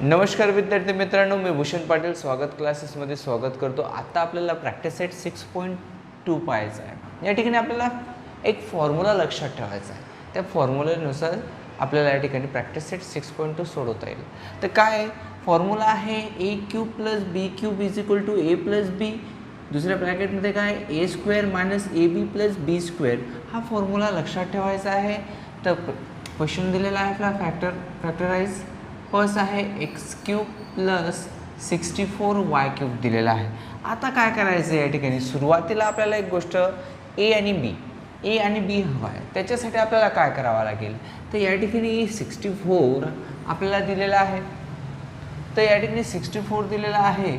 नमस्कार विद्यार्थी मित्रांनो, मी भूषण पाटील स्वागत क्लासेसमध्ये स्वागत करतो। आता आपल्याला प्रॅक्टिस सेट 6.2 पाहायचा आहे। या ठिकाणी आपल्याला एक फॉर्म्युला लक्षात ठेवायचा आहे। त्या फॉर्म्युल्यानुसार आपल्याला या ठिकाणी प्रॅक्टिस सेट 6.2 सोडवता येईल। तर काय फॉर्म्युला आहे, a cube plus b cube is equal to a plus b, दुसऱ्या ब्रॅकेटमध्ये काय a square minus ab plus b square, हा फॉर्म्युला लक्षात ठेवायचा आहे। तर क्वेश्चन दिलेला आहे आपला फॅक्टराइज फर्स्ट आहे X cube plus 64 Y cube दिलेला आहे। आता काय करायचं या ठिकाणी, सुरुवातीला आपल्याला एक गोष्ट ए आणि बी हवा आहे। त्याच्यासाठी आपल्याला काय करावं लागेल, तर या ठिकाणी 64 आपल्याला दिलेला आहे। तर या ठिकाणी 64 दिलेला आहे,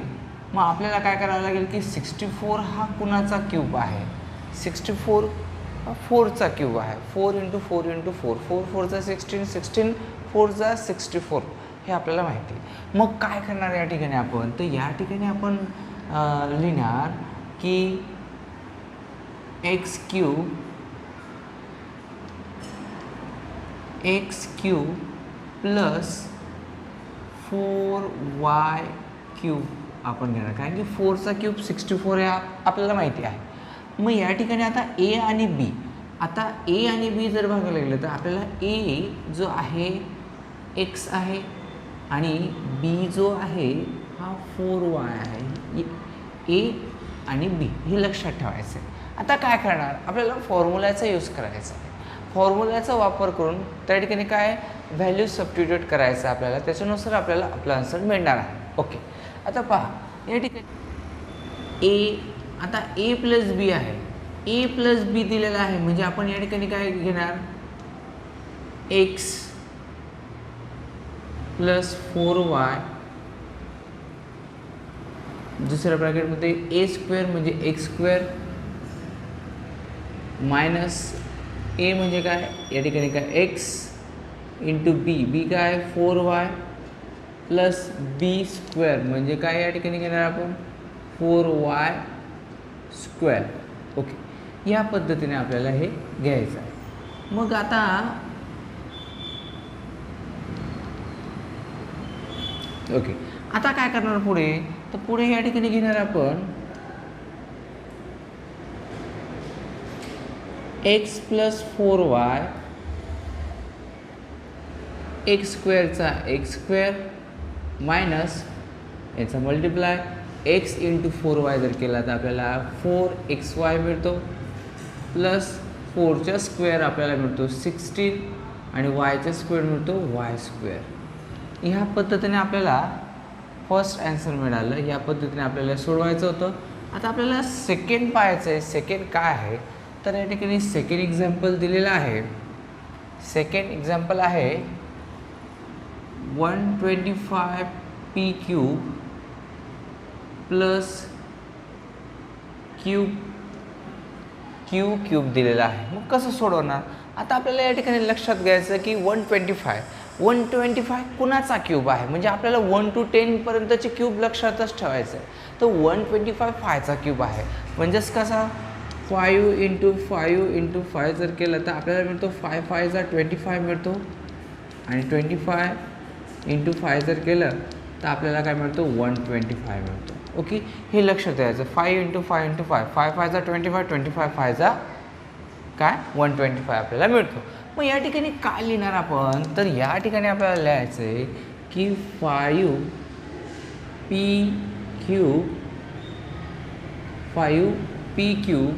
मग आपल्याला काय करावं लागेल की 64 हा कुणाचा क्यूब आहे, 64 4चा क्यूब आहे। 4 × 4 × 4, 4 4 16, 16 4 64 हे आपल्याला माहिती आहे। मग काय करणार या ठिकाणी आपण, तर या ठिकाणी आपण लिहिणार की x cube plus 4y cube आपण घेणार, कारण की 4चा क्यूब 64 हे आपल्याला माहिती आहे। मग या ठिकाणी आता ए आणि बी जर बघायला गेलं तर आपल्याला ए जो आहे एक्स आहे आणि बी जो आहे हा 4y आहे। ए आणि बी हे लक्षात ठेवायचं आहे। आता काय करणार, आपल्याला फॉर्म्युल्याचा यूज करायचा आहे। फॉर्म्युल्याचा वापर करून त्या ठिकाणी काय व्हॅल्यू सबस्टिट्यूट करायचं आपल्याला, त्याच्यानुसार आपल्याला आपला आन्सर मिळणार आहे। ओके, आता पहा या ठिकाणी आता ए प्लस बी आहे, ए प्लस बी दिलेला आहे, म्हणजे आपण या ठिकाणी काय घेणार, एक्स प्लस 4y, दुसऱ्या ब्रॅकेटमध्ये ए स्क्वेअर म्हणजे एक्स स्क्वेअर मायनस ए म्हणजे काय या ठिकाणी काय एक्स इंटू बी काय 4y प्लस बी स्क्वेअर म्हणजे काय या ठिकाणी घेणार आपण 4y स्क्वेअर। ओके, या पद्धतीने आपल्याला हे घ्यायचं आहे। मग आता ओके, आता काय करणार पुढे, तर पुढे या ठिकाणी घेणार आपण एक्स प्लस 4y एक्स स्क्वेअरचा एक्स स्क्वेअर मायनस याचा मल्टिप्लाय एक्स इंटू 4y जर केला तर आपल्याला 4xy मिळतो, प्लस 4चा स्क्वेअर आपल्याला मिळतो 16 आणि वायचा स्क्वेअर मिळतो वाय स्क्वेअर। ह्या पद्धतीने आपल्याला फर्स्ट आन्सर मिळालं। या पद्धतीने आपल्याला सोडवायचं होतं। आता आपल्याला सेकंड पाहायचं आहे। सेकंड काय आहे, तर या ठिकाणी सेकंड एक्झाम्पल दिलेलं आहे। सेकंड एक्झाम्पल आहे 125p क्यूब प्लस क्यूब दिलेला आहे। मग कसं सोडवणार, आता आपल्याला या ठिकाणी लक्षात घ्यायचं की 125 कुणाचा क्यूब आहे, म्हणजे आपल्याला 1 to 10 पर्यंतचे क्यूब लक्षातच ठेवायचं आहे। तर 125 5चा क्यूब आहे, म्हणजेच कसा 5 × 5 × 5 जर केलं तर आपल्याला मिळतो 5 5 25 मिळतो, आणि 25 × 5 जर केलं तर आपल्याला काय मिळतो 125 मिळतो। ओके, हे लक्षात द्यायचं 5 × 5 × 5 5 5 25 25 5 काय 125 आपल्याला मिळतो। मग या ठिकाणी काय लिहिणार आपण, तर या ठिकाणी आपल्याला लिहायचं आहे की 5p क्यूब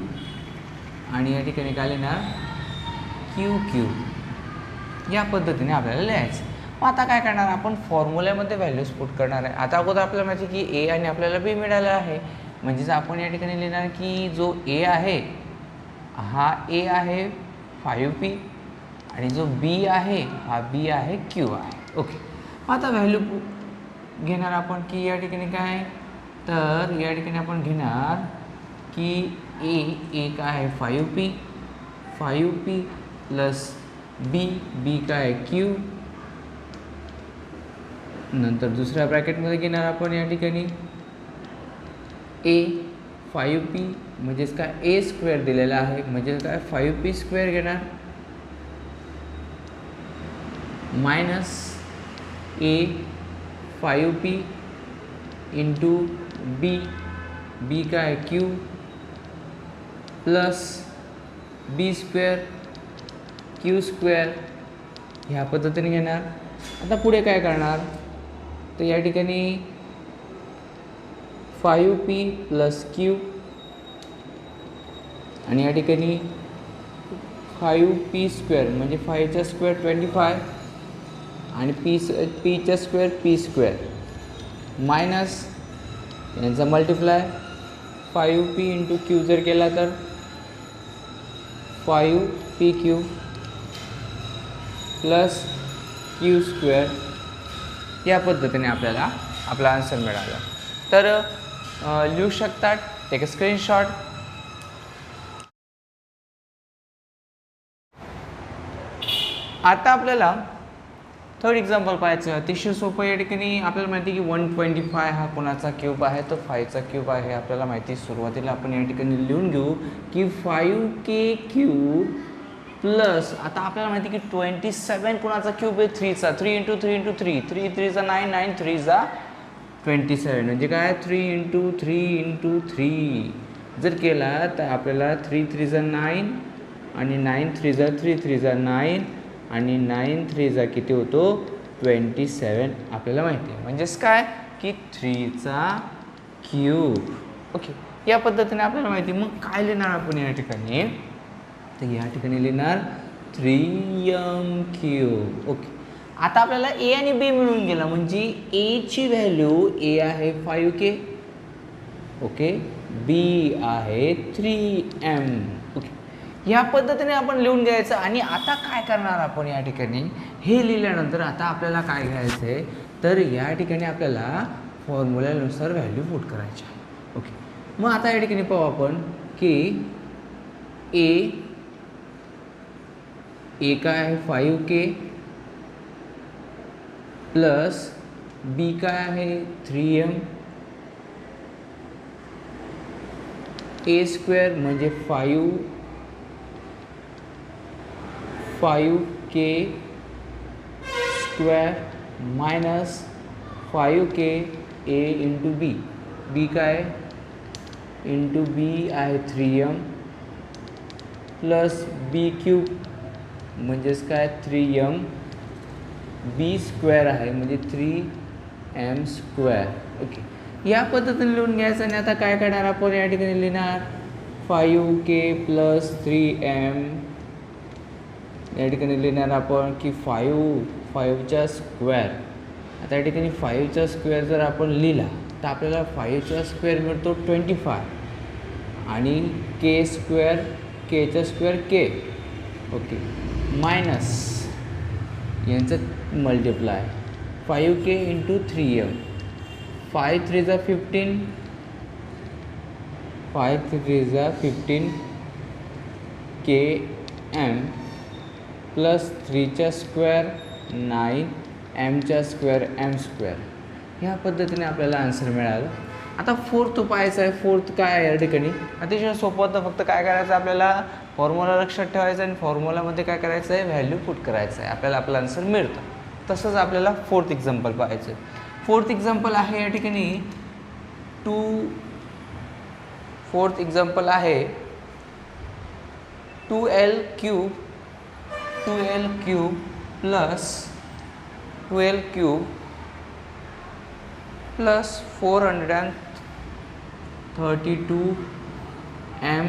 आणि या ठिकाणी काय लिहिणार क्यूब। या पद्धतीने आपल्याला लिहायचं। मग आता काय करणार आपण, फॉर्म्युल्यामध्ये व्हॅल्यूज पुट करणार आहे। आता अगोदर आपल्याला माहिती की ए आणि आपल्याला बी मिळालं आहे, म्हणजेच आपण या ठिकाणी लिहिणार की जो ए आहे हा ए आहे 5p आणि जो बी आहे हा बी आहे क्यू आहे। ओके, आता व्हॅल्यू घेणार आपण की या ठिकाणी काय, तर या ठिकाणी आपण घेणार की ए काय 5p प्लस बी काय क्यू, नंतर दुसऱ्या ब्रॅकेटमध्ये घेणार आपण या ठिकाणी ए 5p म्हणजेच काय ए स्क्वेअर दिलेला आहे, म्हणजे काय 5p स्क्वेअर घेणार मायनस ए 5p इंटू बी, बी काय क्यू प्लस बी स्क्वेअर क्यू स्क्वेअर ह्या पद्धतीने घेणार. आता पुढे काय करणार तर या ठिकाणी 5p प्लस क्यू आणि या ठिकाणी 5p स्क्वेअर म्हणजे 5चा स्क्वेअर 25 आणि पीचा स्क्वेअर पी स्क्वेअर मायनस यांचा मल्टिप्लाय 5p इंटू क्यू जर केला तर 5p Q plus Q square या पद्धतीने आपल्याला आपला आन्सर मिळाला. तर लिहू शकतात, टेक अ स्क्रीनशॉट. आता आपल्याला थर्ड एक्झाम्पल पाहायचं आहे. अतिशय सोपं. या ठिकाणी आपल्याला माहिती आहे की 125 हा कोणाचा क्यूब आहे तर 5चा क्यूब आहे. आपल्याला माहिती आहे. सुरुवातीला आपण या ठिकाणी लिहून घेऊ की 5k क्यूब प्लस आता आपल्याला माहिती आहे की 27 कोणाचा क्यूब आहे 3चा. 3 इंटू 3 इंटू 3 3 3 9 9 3 27 म्हणजे काय 3 इंटू 3 इंटू 3 जर केला तर आपल्याला 3 3 9 आणि 9 3 3 3 9 आणि 9 3 किती होतो 27 आपल्याला माहिती आहे. म्हणजेच काय की 3चा क्यूब. ओके, या पद्धतीने आपल्याला माहिती. मग काय लिहिणार आपण या ठिकाणी तर या ठिकाणी लिहिणार 3m क्यूब. ओके, आता आपल्याला ए आणि बी मिळून गेला म्हणजे एची व्हॅल्यू ए आहे 5k. ओके, बी आहे 3m. ओके, या पद्धतीने आपण लिहून घ्यायचं. आणि आता काय करणार आपण या ठिकाणी हे लिहिल्यानंतर आता आपल्याला काय घ्यायचं आहे तर या ठिकाणी आपल्याला फॉर्म्युल्यानुसार व्हॅल्यू पुट करायच्या. ओके, मग आता या ठिकाणी पाहू आपण की ए काय आहे 5k प्लस बी काय आहे 3m ए स्क्वेअर म्हणजे 5k स्क्वेअर मायनस 5k ए इंटू बी. बी काय इंटू बी आहे 3m प्लस बी क्यूब म्हणजेच काय 3m बी स्क्वेअर आहे म्हणजे 3m स्क्वेअर. ओके, या पद्धतीने लिहून घ्यायचं. आणि आता काय करणार आपण या ठिकाणी लिहिणार 5k प्लस 3m. या ठिकाणी लिहिणार आपण की 5चा स्क्वेअर. आता या ठिकाणी 5चा स्क्वेअर जर आपण लिहिला तर आपल्याला 5चा स्क्वेअर मिळतो 25 आणि k स्क्वेअर kचा स्क्वेअर k. ओके, मायनस यांचं multiply 5k into 3m 5 3 15 5 3 15 km plus 3चा स्क्वेअर 9 mचा स्क्वेअर m स्क्वेअर. ह्या पद्धतीने आपल्याला आन्सर मिळालं. आता फोर्थ पाहायचं आहे. फोर्थ काय आहे या ठिकाणी अतिशय सोपं होतं. फक्त काय करायचं आपल्याला फॉर्म्युला लक्षात ठेवायचं आणि फॉर्म्युलामध्ये काय करायचं आहे व्हॅल्यू पुट करायचं आहे. आपल्याला आपलं आन्सर मिळतं. तसंच आपल्याला फोर्थ एक्झाम्पल पाहायचं आहे. फोर्थ एक्झाम्पल आहे या ठिकाणी फोर्थ एक्झाम्पल आहे 2l cube plus 12 cube plus 432 m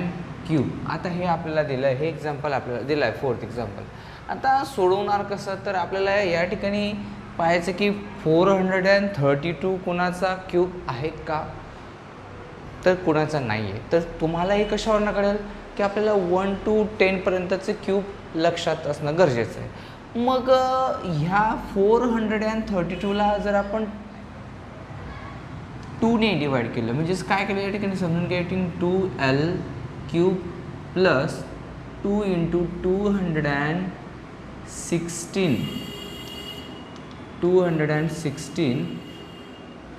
cube. आता हे आपल्याला दिलं आहे. हे एक्झाम्पल आपल्याला दिलं आहे फोर्थ एक्झाम्पल. आता सोडवणार कसं तर आपल्याला या ठिकाणी पाहायचं की 432 कुणाचा क्यूब आहे का तर कुणाचा नाही आहे. तर तुम्हाला हे कशावरनं कळेल की आपल्याला 1 to 10 पर्यंतचे क्यूब लक्षात असणं गरजेचं आहे. मग ह्या 432ला जर आपण 2ने डिवाइड केलं म्हणजेच काय केलं या ठिकाणी समजून घ्या. 2l cube plus 2 into 216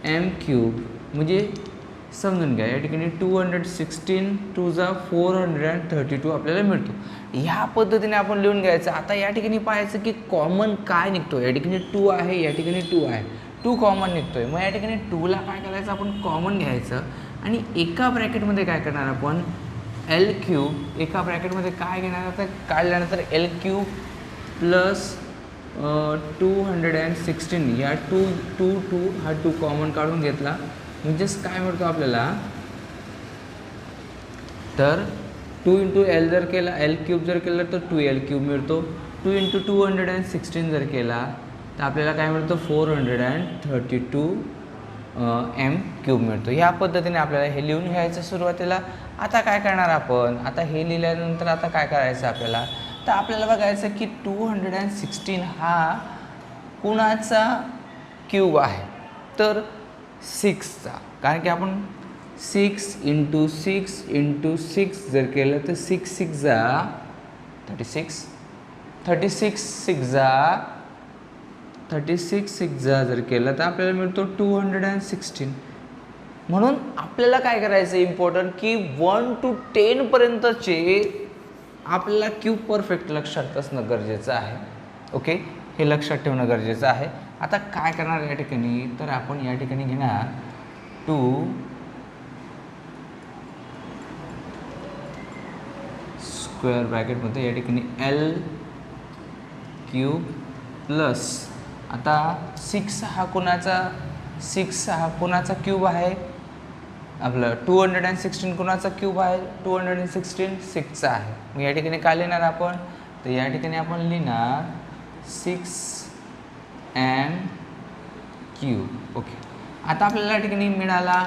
m cube म्हणजे समजून घ्या. या ठिकाणी 216 2 जा 432 आपल्याला मिळतो. ह्या पद्धतीने आपण लिहून घ्यायचं. आता या ठिकाणी पाहायचं की कॉमन काय निघतो. या ठिकाणी 2 आहे, या ठिकाणी 2 आहे, 2 कॉमन निघतोय. मग या ठिकाणी 2ला काय करायचं, आपण कॉमन घ्यायचं आणि एका ब्रॅकेटमध्ये काय करणार आपण, एल क्यूब, एका ब्रॅकेटमध्ये काय घेणार, तर काढल्यानंतर एल क्यूब प्लस 216, या 2 हा 2 कॉमन काढून घेतला म्हणजेच काय मिळतो आपल्याला, तर 2 इंटू एल जर केला, एल क्यूब जर केलं तर 2l क्यूब मिळतो. 2 इंटू 216 जर केला तर आपल्याला काय मिळतं, 432 एम क्यूब मिळतो. ह्या पद्धतीने आपल्याला हे लिहून घ्यायचं सुरुवातीला. आता काय करणार आपण, आता हे लिहिल्यानंतर आता काय करायचं आपल्याला, तर आपल्याला बघायचं की 216 हा कुणाचा क्यूब आहे, तर 6चा. कारण की आपण 6 इंटू 6 जर केलं तर 6 जा 36, 36 जा जर केलं तर आपल्याला मिळतो 216. म्हणून आपल्याला काय करायचं इम्पॉर्टंट की 1 to 10 पर्यंतचे आपल्याला क्यूब परफेक्ट लक्षात असणं गरजेचं आहे. ओके, हे लक्षात ठेवणं गरजेचं आहे. आता काय करणार या ठिकाणी, तर आपण या ठिकाणी घेणार 2 स्क्वेअर ब्रॅकेटमध्ये या ठिकाणी एल क्यूब प्लस, आता 6 हा कोणाचा क्यूब आहे, आपलं 216 कोणाचा क्यूब आहे, 216 6चा आहे. मग या ठिकाणी काय लिहिणार आपण, तर या ठिकाणी आपण लिहिणार 6n क्यूब. ओके, आता आपल्याला या ठिकाणी मिळाला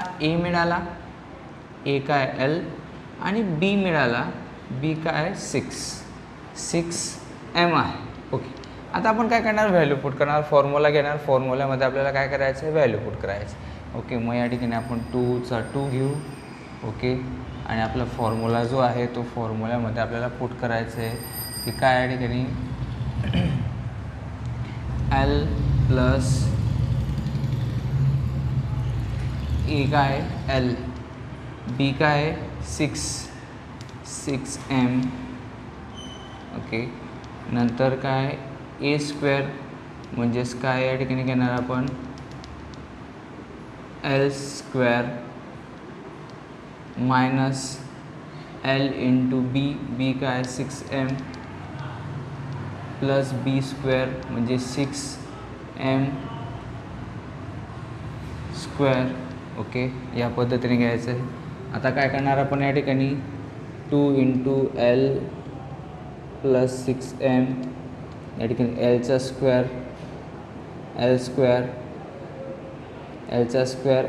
ए काय एल आणि बी मिळाला, बी काय 6m आहे. ओके, आता आपण काय करणार, व्हॅल्यू पुट करणार, फॉर्म्युला घेणार, फॉर्म्युल्यामध्ये आपल्याला काय करायचं आहे, व्हॅल्यू पुट करायचं. ओके, मग या ठिकाणी आपण 2चा 2 घेऊ. ओके, आणि आपला फॉर्म्युला जो आहे तो फॉर्म्युल्यामध्ये आपल्याला पुट करायचं आहे की काय, या ठिकाणी एल प्लस ए काय एल, बी काय 6m. ओके, नंतर काय ए स्क्वेअर म्हणजेच काय, या ठिकाणी घेणार आपण L square minus L into B काय 6m प्लस बी स्क्वेअर म्हणजे 6m स्क्वेअर. ओके, या पद्धतीने घ्यायचं आहे. आता काय करणार आपण या ठिकाणी 2 इंटू एल प्लस 6m, या ठिकाणी एलचा स्क्वेअर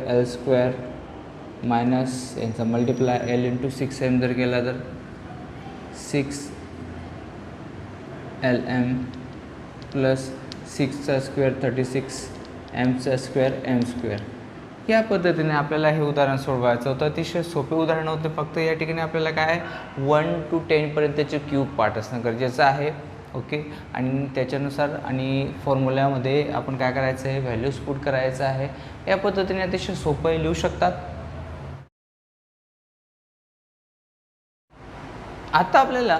एल स्क्वेअर मायनस यांचा मल्टिप्लाय एल इंटू 6m जर केला तर 6lm प्लस 6चा स्क्वेअर 36 mचा स्क्वेअर m स्क्वेअर. या पद्धतीने आपल्याला हे उदाहरण सोडवायचं होतं. अतिशय सोपे उदाहरण होते. फक्त या ठिकाणी आपल्याला काय 1 to 10 पर्यंतचे क्यूब पार्ट असणं गरजेचं आहे. ओके, आणि त्याच्यानुसार आणि फॉर्म्युल्यामध्ये आपण काय करायचं आहे, व्हॅल्यूज पुट करायचं आहे. या पद्धतीने अतिशय सोपं लिहू शकतात. आता आपल्याला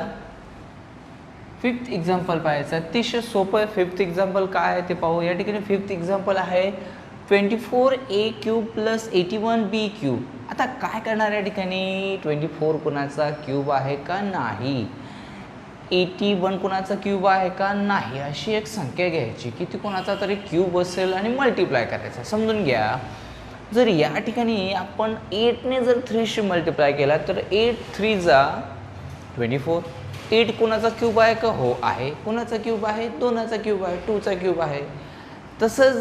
5th एक्झाम्पल पाहायचं आहे. अतिशय सोपं आहे. 5th एक्झाम्पल काय आहे ते पाहू. या ठिकाणी 5th एक्झाम्पल आहे 24a cube plus 81b cube. आता काय करणार या ठिकाणी, 24 कोणाचा क्यूब आहे का नाही, 81 कोणाचा क्यूब आहे का नाही, अशी एक संख्या घ्यायची की ती कोणाचा तरी क्यूब असेल आणि मल्टिप्लाय करायचा. समजून घ्या, जर या ठिकाणी आपण 8ने जर 3शी मल्टिप्लाय केला तर 8 3 जा 24. 8 कोणाचा क्यूब आहे का, हो आहे. कोणाचा क्यूब आहे, 2चा क्यूब आहे, 2चा क्यूब आहे. तसंच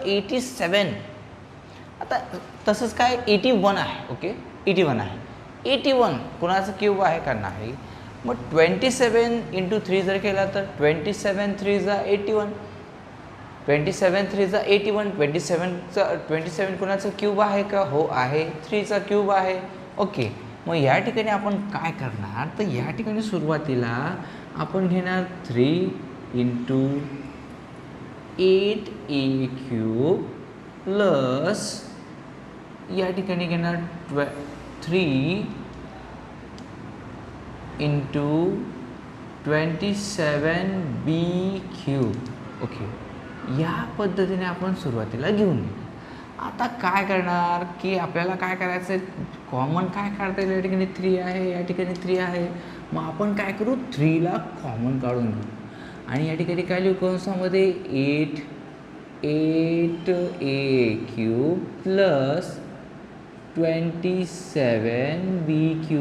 87, आता तसंच काय 81 आहे. ओके, 81 आहे. 81 कोणाचा क्यूब आहे का नाही. मग 27 इंटू 3 जर केला तर 27 3 जा 81, 27 3 जा 81. 27 कोणाचा क्यूब आहे का, हो आहे. 3चा क्यूब आहे. ओके, मग या ठिकाणी आपण काय करणार, तर या ठिकाणी सुरुवातीला आपण घेणार 3 इंटू 8a क्यूब प्लस या ठिकाणी घेणार 3 इंटू 27b³. ओके, या पद्धतीने आपण सुरुवातीला घेऊन येऊ. आता काय करणार की आपल्याला काय करायचं आहे, कॉमन काय काढता येईल. या ठिकाणी 3 आहे, या ठिकाणी 3 आहे. मग आपण काय करू, 3ला कॉमन काढून घेऊ आणि या ठिकाणी काय लिहू कंसामध्ये 8a³ प्लस 27b³.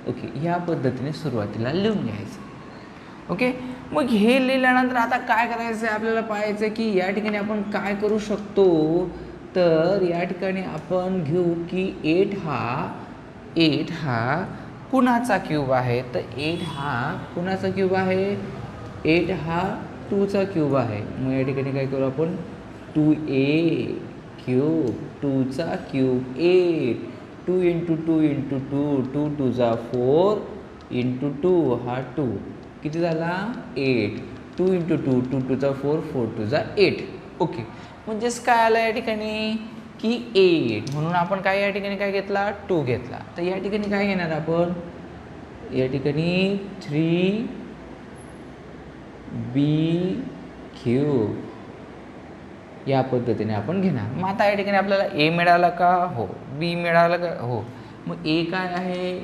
ओके, ह्या पद्धतीने सुरुवातीला लिहून घ्यायचं. ओके, मग हे लिहिल्यानंतर आता काय करायचं आहे, आपल्याला पाहायचं आहे की या ठिकाणी आपण काय करू शकतो. तर या ठिकाणी आपण घेऊ की 8 हा कुणाचा क्यूब आहे. तर 8 हा कुणाचा क्यूब आहे, 8 हा 2चा क्यूब आहे. मग या ठिकाणी काय करू आपण, 2a³ 2चा क्यूब 8, 2 इंटू 2 इंटू 2, 2 2 जा 4 इंटू 2 हा 2 किती झाला 8, 2 इंटू 2 2 2 जा 4, 4 2 जा 8. ओके, म्हणजेच काय आलं या ठिकाणी की 8, म्हणून आपण काय या ठिकाणी काय घेतला, 2 घेतला. तर या ठिकाणी काय घेणार आपण, या ठिकाणी 3b³ या पद्धतीने आपण घेणार. मग आता या ठिकाणी आपल्याला ए मिळाला का, हो. बी मिळालं का, हो. मग ए काय आहे,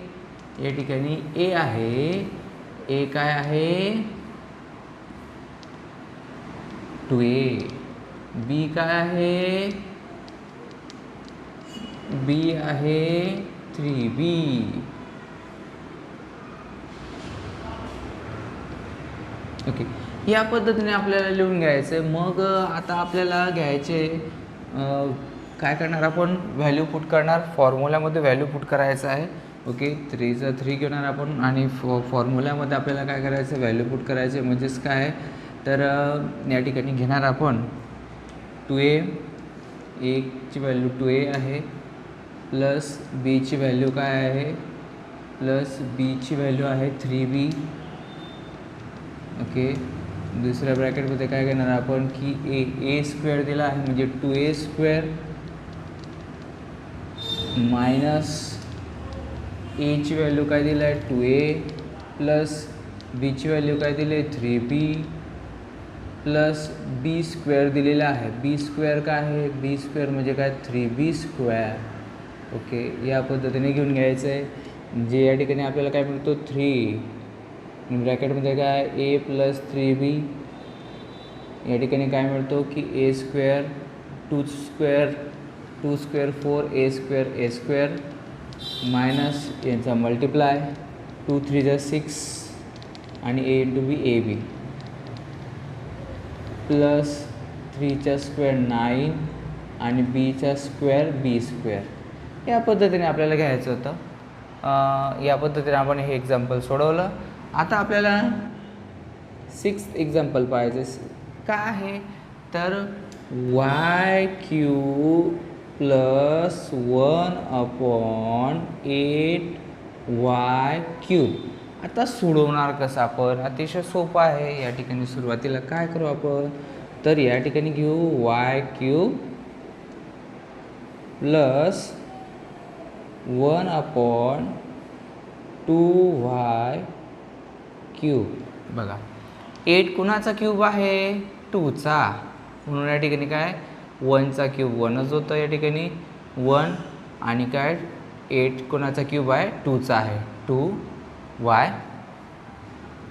या ठिकाणी ए आहे. ए काय आहे 2a. बी काय आहे, बी आहे 3b. ओके, या पद्धतीने आपल्याला लिहून घ्यायचं आहे. मग आता आपल्याला घ्यायचे काय करणार, आपण व्हॅल्यू पुट करणार. फॉर्म्युल्यामध्ये व्हॅल्यू पुट करायचं आहे. ओके, 3चं 3 घेणार आपण आणि फॉर्म्युल्यामध्ये आपल्याला काय करायचं, व्हॅल्यू पुट करायचे. म्हणजेच काय, तर या ठिकाणी घेणार आपण 2a, ची व्हॅल्यू 2a आहे, प्लस बीची व्हॅल्यू काय आहे, प्लस बीची व्हॅल्यू आहे 3b. ओके, दुसऱ्या ब्रॅकेटमध्ये काय घेणार आपण की a² दिला आहे, म्हणजे 2a² मायनस एची व्हॅल्यू काय दिलं आहे 2a, प्लस बीची व्हॅल्यू काय दिली आहे 3b, प्लस b² दिलेला आहे. b² काय आहे, b² म्हणजे काय 3b². ओके, या पद्धतीने घेऊन घ्यायचं आहे. जे या ठिकाणी आपल्याला काय मिळतो 3 ब्रॅकेटमध्ये काय a प्लस 3b. या ठिकाणी काय मिळतो की a², 2 स्क्वेअर 4, a² मायनस यांचा मल्टिप्लाय 2 3 जा 6 आणि a into b ab, plus 3चा स्क्वेअर 9 आणि बीचा स्क्वेअर b². या पद्धतीने आपल्याला घ्यायचं होतं. या पद्धतीने आपण हे एक्झाम्पल सोडवलं. आता आपल्याला 6th एक्झाम्पल पाहायचं काय आहे, तर y³ प्लस 1/8y³. आता सोडवणार कसं आपण, अतिशय सोपं आहे. या ठिकाणी सुरुवातीला काय करू आपण, तर या ठिकाणी घेऊ y³ प्लस 1/2y³. बघा, 8 कुणाचा क्यूब आहे, 2चा, म्हणून या ठिकाणी काय 1चा क्यूब 1च होतं. या ठिकाणी 1 आणि काय 8 कोणाचा क्यूब आहे, 2चा आहे, 2y.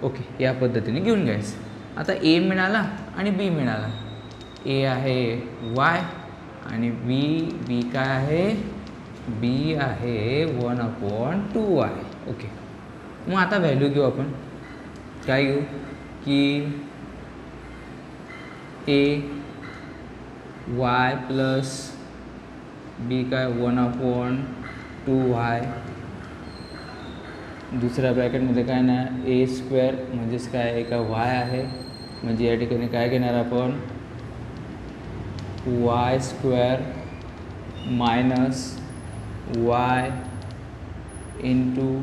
ओके, या पद्धतीने घेऊन घ्यायचं. आता ए मिळाला आणि बी मिळाला. ए आहे y आणि बी काय आहे, बी आहे 1/2y. ओके, मग आता व्हॅल्यू घेऊ आपण. काय घेऊ की ए y प्लस बी काय 1/2y. दुसऱ्या ब्रॅकेटमध्ये काय ना a² म्हणजेच काय एका y आहे, म्हणजे या ठिकाणी काय घेणार आपण y² minus y into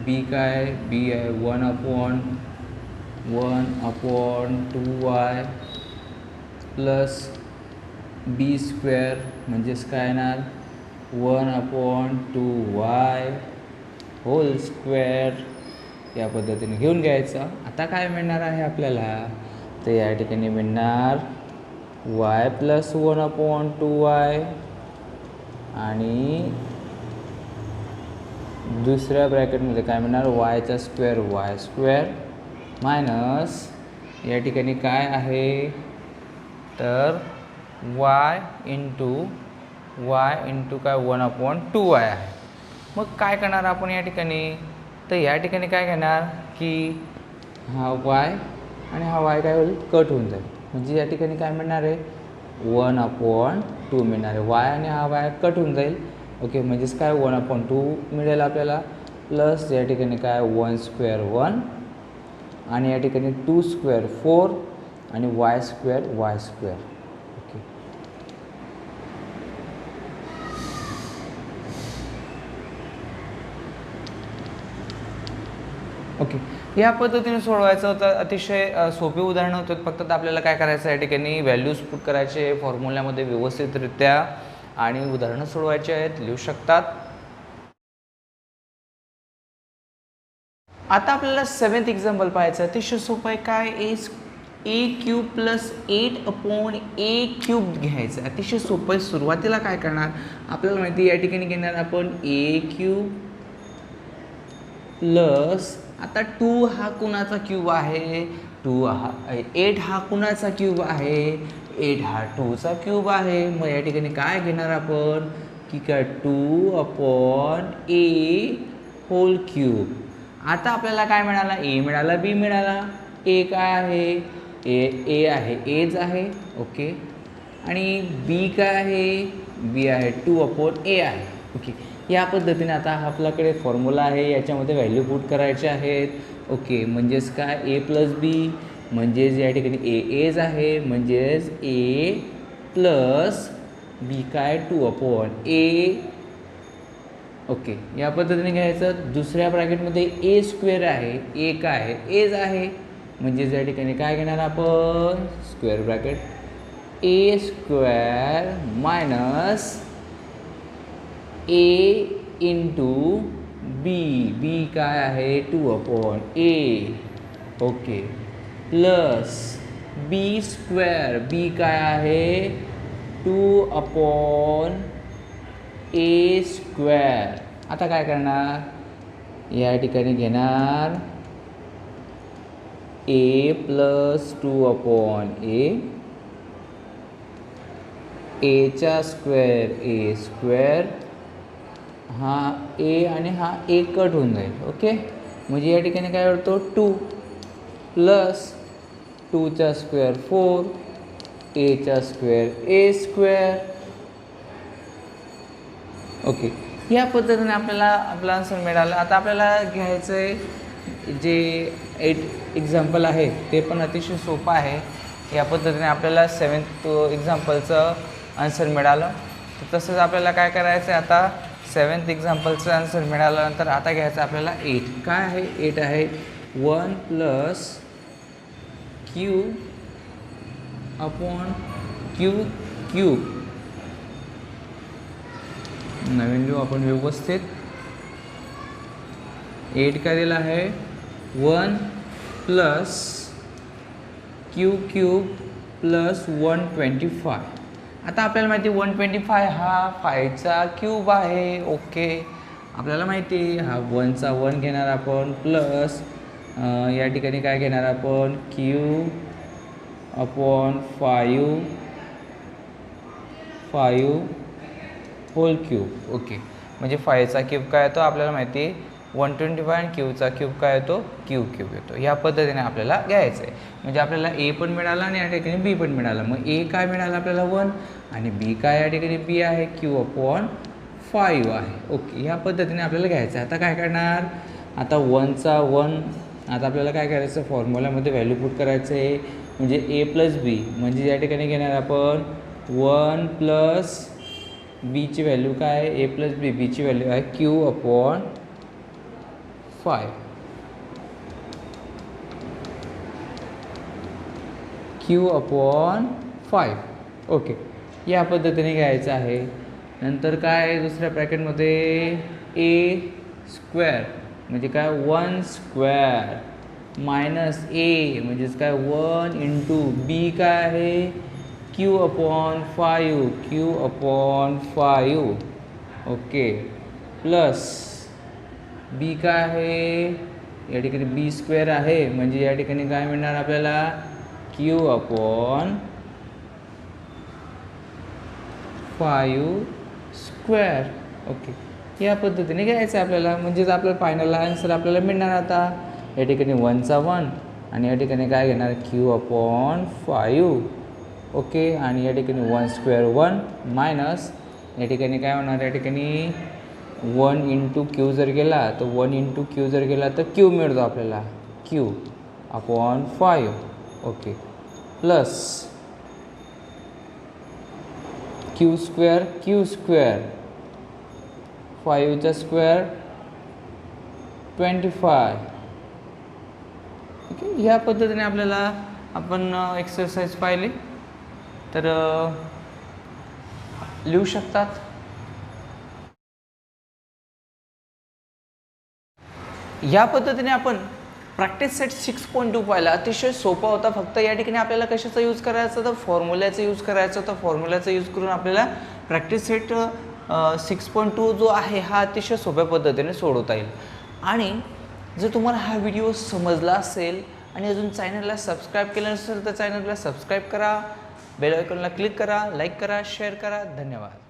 B काय बी आहे 1/2y प्लस b² म्हणजेच काय येणार 1/2y होल स्क्वेअर या पद्धतीने घेऊन घ्यायचं. आता काय मिळणार आहे आपल्याला, तर या ठिकाणी मिळणार y + 1/2y आणि दुसऱ्या ब्रॅकेटमध्ये काय मिळणार y² y² मायनस या ठिकाणी काय आहे तर y इंटू काय 1/2y आहे. मग काय करणार आपण या ठिकाणी, तर या ठिकाणी काय घेणार की हा y आणि हा y काय होईल कट होऊन जाईल. म्हणजे या ठिकाणी काय मिळणार आहे 1/2 मिळणार आहे. y आणि हा y कट होऊन जाईल. ओके, म्हणजेच काय 1/2 मिळेल आपल्याला, प्लस या ठिकाणी काय 1² 1 आणि या ठिकाणी 2² 4 आणि y² y². ओके, ओके या पद्धतीने सोडवायचं होतं. अतिशय सोपे उदाहरण होतं. फक्त आपल्याला काय करायचं या ठिकाणी व्हॅल्यूज पुट करायचे फॉर्म्युल्यामध्ये व्यवस्थितरित्या आणि उदाहरणं सोडवायचे आहेत. लिहू शकतात. आता आपल्याला 7th एक्झाम्पल पाहायचं आहे. अतिशय सोपं आहे. काय a³ + 8/a³ घ्यायचं. अतिशय सोपं आहे. सुरुवातीला काय करणार आपल्याला माहिती या ठिकाणी घेणार आपण a³ प्लस आता 2 हा कुणाचा क्यूब आहे 8 हा कुणाचा क्यूब आहे 8 हा 2 चा क्यूब आहे. मग या ठिकाणी काय घेणार आपण की काय 2/a होल क्यूब. आता आपल्याला काय मिळाला a मिळाला b मिळाला. a काय आहे a आहे aच आहे. ओके, आणि b काय आहे b आहे 2/a आहे. ओके, या पद्धतीने आता आपल्याकडे फॉर्म्युला आहे. याच्यामध्ये व्हॅल्यू पुट करायचे आहेत. ओके, म्हणजेच काय a + b म्हणजेच या ठिकाणी aच आहे. म्हणजेच a + b काय 2/a. ओके, या पद्धतीने घ्यायचं. दुसऱ्या ब्रॅकेटमध्ये a² आहे. a काय आहे aच आहे. म्हणजेच या ठिकाणी काय घेणार आपण square bracket a² minus a into b काय आहे 2/a. Okay, plus b² b काय आहे 2/a². आता काय करणार या ठिकाणी घेणार a + 2/a aचा स्क्वेअर a². हा a आणि हा a कट होऊन जाईल. ओके, म्हणजे या ठिकाणी काय होतो 2 प्लस 2चा स्क्वेअर 4 aचा स्क्वेअर a². ओके, या पद्धतीने आपल्याला आपला आन्सर मिळाला. आता आपल्याला घ्यायचं आहे जे 8 एक्झाम्पल आहे ते पण अतिशय सोपं आहे. या पद्धतीने आपल्याला 7th एक्झाम्पलचं आन्सर मिळालं. तर तसंच आपल्याला काय करायचं आहे आता 7th एक्झाम्पलचं आन्सर मिळाल्यानंतर आता घ्यायचं आपल्याला 8. काय आहे 8 आहे 1 + q/q³ नवीन लिहू आपण व्यवस्थित. 8 काय दिला आहे 1 + q³ + 125. आता आपल्याला माहिती 125 हा 5चा क्यूब आहे. ओके, आपल्याला माहिती हा 1चा 1 घेणार आपण प्लस या ठिकाणी काय घेणार आपण q/5 होल क्यूब. ओके, म्हणजे 5चा क्यूब काय येतो आपल्याला माहिती 125 आणि क्यूचा क्यूब काय येतो q³ येतो. या पद्धतीने आपल्याला घ्यायचं आहे. म्हणजे आपल्याला a पण मिळाला आणि या ठिकाणी b पण मिळाला. मग a काय मिळाला आपल्याला 1 आणि b काय या ठिकाणी b आहे q/5 आहे. ओके, ह्या पद्धतीने आपल्याला घ्यायचं आहे. आता काय करणार आता 1चा 1 आता आपल्याला काय करायचं फॉर्म्युल्यामध्ये व्हॅल्यू पुट करायचं आहे. म्हणजे a + b म्हणजे या ठिकाणी घेणार आपण 1 + b ची व्हॅल्यू काय आहे a + b ची व्हॅल्यू आहे q/5 q/5. ओके, या पद्धतीने घ्यायचं आहे. नंतर काय आहे दुसऱ्या ब्रॅकेटमध्ये ए स्क्वेअर म्हणजे काय 1 स्क्वेअर मायनस ए म्हणजेच काय 1 इंटू बी काय आहे क्यू अपॉन 5 ओके प्लस बी काय आहे या ठिकाणी बी स्क्वेअर आहे म्हणजे या ठिकाणी काय मिळणार आपल्याला क्यू अपॉन 5 स्क्वेअर ओके या पद्धतीने घ्यायचं आहे आपल्याला म्हणजेच आपल्याला फायनल आन्सर आपल्याला मिळणार आता या ठिकाणी 1चा 1 आणि या ठिकाणी काय घेणार क्यू अपॉन 5 ओके आणि या ठिकाणी 1 स्क्वेअर 1 मायनस या ठिकाणी काय होणार या ठिकाणी 1 इंटू क्यू जर गेला तर 1 इंटू क्यू जर गेला तर क्यू मिळतो आपल्याला Q upon 5 okay plus Q square 5चा स्क्वेअर 25 ओके ह्या पद्धतीने आपल्याला आपण एक्सरसाइज पाहिली तर लिहू शकतात. या पद्धतीने आपण प्रॅक्टिस सेट 6.2 पाहिला. अतिशय सोपा होता. फक्त या ठिकाणी आपल्याला कशाचा यूज करायचा होता फॉर्म्युल्याचा यूज करायचा होता. फॉर्म्युल्याचा यूज करून आपल्याला प्रॅक्टिस सेट 6.2 जो आहे हा अतिशय सोप्या पद्धतीने सोडवता येईल. आणि जर तुम्हाला हा व्हिडिओ समजला असेल आणि अजून चॅनलला सबस्क्राईब केलं नसेल तर चॅनलला सबस्क्राईब करा, बेल आयकॉनला क्लिक करा, लाईक करा, शेअर करा. धन्यवाद.